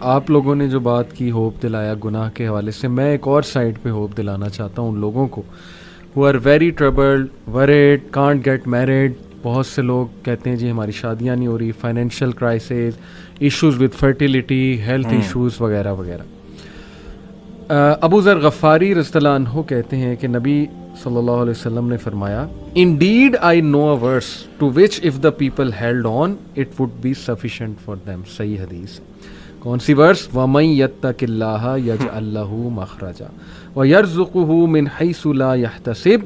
آپ لوگوں نے جو بات کی ہوپ دلایا گناہ کے حوالے سے، میں ایک اور سائڈ پہ ہوپ دلانا چاہتا ہوں ان لوگوں کو who are very troubled, worried, can't get married. بہت سے لوگ کہتے ہیں جی ہماری شادیاں نہیں ہو رہی، financial crisis, issues with fertility, health issues وغیرہ وغیرہ. ابو ذر غفاری رضی اللہ عنہ کہتے ہیں کہ نبی صلی اللہ علیہ وسلم نے فرمایا Indeed I know a verse to which if the people held on it would be sufficient for them. صحیح حدیث. کون سی ورس؟ وَمَن يَتَّقِ اللَّهَ يَجْعَل لَّهُ مَخْرَجًا وَيَرْزُقْهُ مِنْ حَيْثُ لَا يَحْتَسِبُ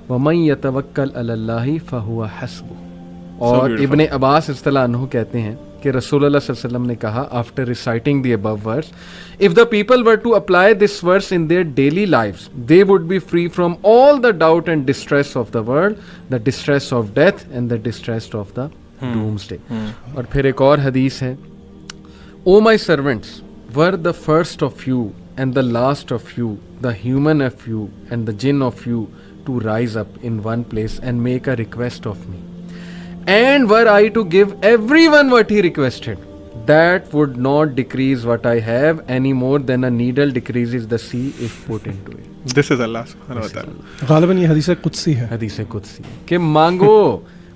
وَمَن يَتَوَكَّلْ عَلَى اللَّهِ فَهُوَ حَسْبُهُ. اور ابن عباس رضی اللہ عنہ کہتے ہیں کہ رسول اللہ صلی اللہ علیہ وسلم نے کہا after reciting the above verse, if the people were to apply this verse in their daily lives they would be free from all the doubt and distress of the world, the distress of death and the distress of the doomsday. اور پھر ایک اور حدیث ہے O my servants, were the first of you and the last of you, the human of you and the jinn of you, to rise up in one place and make a request of me. And were I to give everyone what he requested, that would not decrease what I have any more than a needle decreases the sea if put into it. This is Allah subhanahu wa ta'ala. غالباً یہ حدیث قدسی ہے. حدیث قدسی کہ مانگو،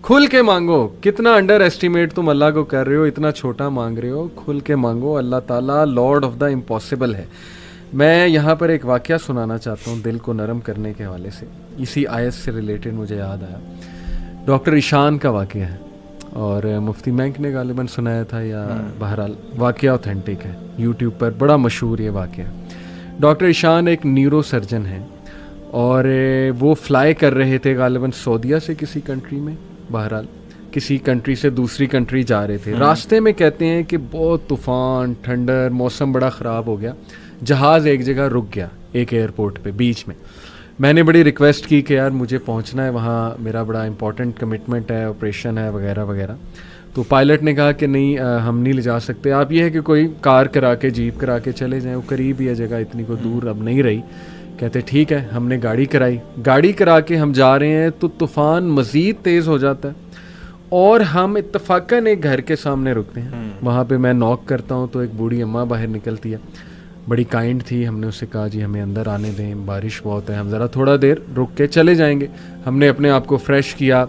کھل کے مانگو. کتنا انڈر ایسٹیمیٹ تم اللہ کو کر رہے ہو، اتنا چھوٹا مانگ رہے ہو. کھل کے مانگو. اللہ تعالیٰ لارڈ آف دا امپاسبل ہے. میں یہاں پر ایک واقعہ سنانا چاہتا ہوں دل کو نرم کرنے کے حوالے سے. اسی آیت سے ریلیٹڈ مجھے یاد آیا. ڈاکٹر ایشان کا واقعہ ہے اور مفتی مینک نے غالباً سنایا تھا، یا بہرحال واقعہ اوتھینٹک ہے، یوٹیوب پر بڑا مشہور یہ واقعہ. ڈاکٹر ایشان ایک نیورو سرجن ہیں اور وہ فلائی کر رہے تھے غالباً سعودیہ سے کسی کنٹری میں، بہرحال کسی کنٹری سے دوسری کنٹری جا رہے تھے. راستے میں کہتے ہیں کہ بہت طوفان، ٹھنڈر، موسم بڑا خراب ہو گیا. جہاز ایک جگہ رک گیا، ایک ایئرپورٹ پہ بیچ میں. میں نے بڑی ریکویسٹ کی کہ یار مجھے پہنچنا ہے وہاں، میرا بڑا امپورٹنٹ کمٹمنٹ ہے، آپریشن ہے وغیرہ وغیرہ. تو پائلٹ نے کہا کہ نہیں ہم نہیں لے جا سکتے، آپ یہ ہے کہ کوئی کار کرا کے، جیپ کرا کے چلے جائیں، وہ قریب ہی ہے جگہ، اتنی کو دور اب نہیں رہی. کہتے ٹھیک ہے. ہم نے گاڑی کرائی، گاڑی کرا کے ہم جا رہے ہیں تو طوفان مزید تیز ہو جاتا ہے اور ہم اتفاقاً ایک گھر کے سامنے رکتے ہیں. وہاں پہ میں نوک کرتا ہوں تو ایک بوڑھی اماں باہر نکلتی ہے، بڑی کائنڈ تھی. ہم نے اسے کہا جی ہمیں اندر آنے دیں، بارش بہت ہے، ہم ذرا تھوڑا دیر رک کے چلے جائیں گے. ہم نے اپنے آپ کو فریش کیا.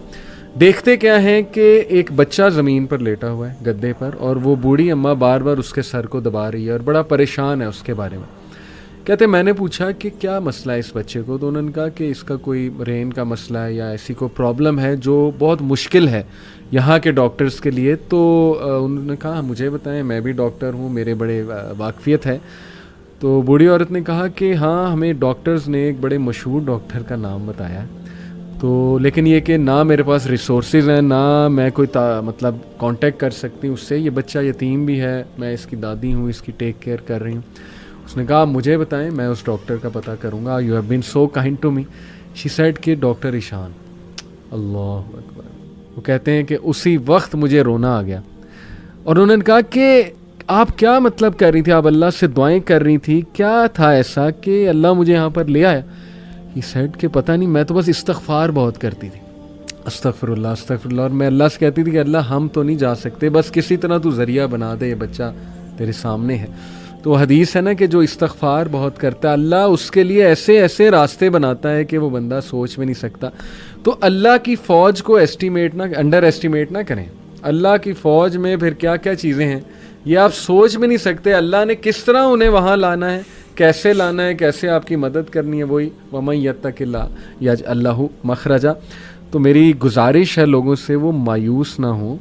دیکھتے کیا ہیں کہ ایک بچہ زمین پر لیٹا ہوا ہے گدے پر، اور وہ بوڑھی اماں بار بار اس کے سر کو دبا رہی ہے اور بڑا پریشان ہے اس کے بارے میں. کہتے میں نے پوچھا کہ کیا مسئلہ ہے اس بچے کو، تو انہوں نے کہا کہ اس کا کوئی برین کا مسئلہ ہے یا ایسی کوئی پرابلم ہے جو بہت مشکل ہے یہاں کے ڈاکٹرز کے لیے. تو انہوں نے کہا مجھے بتائیں، میں بھی ڈاکٹر ہوں، میرے بڑے واقفیت ہے. تو بوڑھی عورت نے کہا کہ ہاں ہمیں ڈاکٹرز نے ایک بڑے مشہور ڈاکٹر کا نام بتایا ہے، تو لیکن یہ کہ نہ میرے پاس ریسورسز ہیں، نہ میں کوئی مطلب کانٹیکٹ کر سکتی ہوں اس سے. یہ بچہ یتیم بھی ہے، میں اس کی دادی ہوں، اس کی ٹیک کیئر کر رہی ہوں. اس نے کہا مجھے بتائیں، میں اس ڈاکٹر کا پتہ کروں گا. You have been so kind to me. She said کہ ڈاکٹر ایشان. اللہ اکبر. وہ کہتے ہیں کہ اسی وقت مجھے رونا آ گیا. اور انہوں نے کہا کہ آپ کیا مطلب کر رہی تھی، آپ اللہ سے دعائیں کر رہی تھی، کیا تھا ایسا کہ اللہ مجھے یہاں پر لے آیا؟ ہی سیڈ کہ پتہ نہیں، میں تو بس استغفار بہت کرتی تھی، استغفر اللہ استغفر اللہ. اور میں اللہ سے کہتی تھی کہ اللہ ہم تو نہیں جا سکتے، بس کسی طرح تو ذریعہ بنا دے، یہ بچہ تیرے سامنے ہے. تو حدیث ہے نا کہ جو استغفار بہت کرتا ہے اللہ اس کے لیے ایسے ایسے راستے بناتا ہے کہ وہ بندہ سوچ میں نہیں سکتا. تو اللہ کی فوج کو انڈر ایسٹیمیٹ نہ کریں. اللہ کی فوج میں پھر کیا کیا چیزیں ہیں یہ آپ سوچ بھی نہیں سکتے. اللہ نے کس طرح انہیں وہاں لانا ہے، کیسے لانا ہے، کیسے آپ کی مدد کرنی ہے. وہی وَمَن يَتَّقِ اللَّهَ يَجْعَل لَّهُ مَخْرَجًا. تو میری گزارش ہے لوگوں سے وہ مایوس نہ ہوں،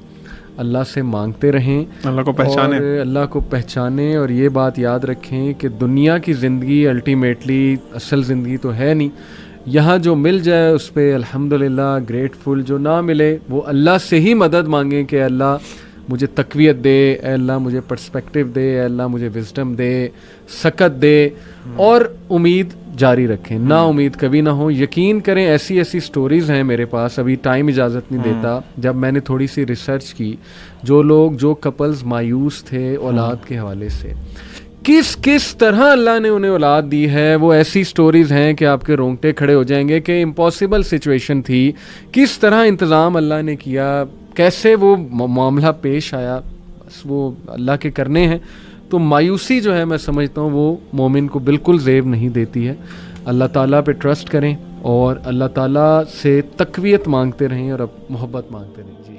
اللہ سے مانگتے رہیں، اللہ کو پہچانیں، اور اللہ کو پہچانیں. اور یہ بات یاد رکھیں کہ دنیا کی زندگی الٹیمیٹلی اصل زندگی تو ہے نہیں. یہاں جو مل جائے اس پہ الحمدللہ گریٹفل، جو نہ ملے وہ اللہ سے ہی مدد مانگیں کہ اللہ مجھے تقویت دے، اے اللہ مجھے پرسپیکٹیو دے، اے اللہ مجھے وزڈم دے، سکت دے. اور امید جاری رکھیں، نا امید کبھی نہ ہو. یقین کریں ایسی ایسی سٹوریز ہیں میرے پاس، ابھی ٹائم اجازت نہیں دیتا. جب میں نے تھوڑی سی ریسرچ کی، جو کپلز مایوس تھے اولاد کے حوالے سے، کس طرح اللہ نے انہیں اولاد دی ہے، وہ ایسی سٹوریز ہیں کہ آپ کے رونگٹے کھڑے ہو جائیں گے کہ امپاسبل سچویشن تھی، کس طرح انتظام اللہ نے کیا، کیسے وہ معاملہ پیش آیا. بس وہ اللہ کے کرنے ہیں. تو مایوسی جو ہے میں سمجھتا ہوں وہ مومن کو بالکل زیب نہیں دیتی ہے. اللہ تعالیٰ پہ ٹرسٹ کریں اور اللہ تعالیٰ سے تقویت مانگتے رہیں اور اب محبت مانگتے رہیں. جی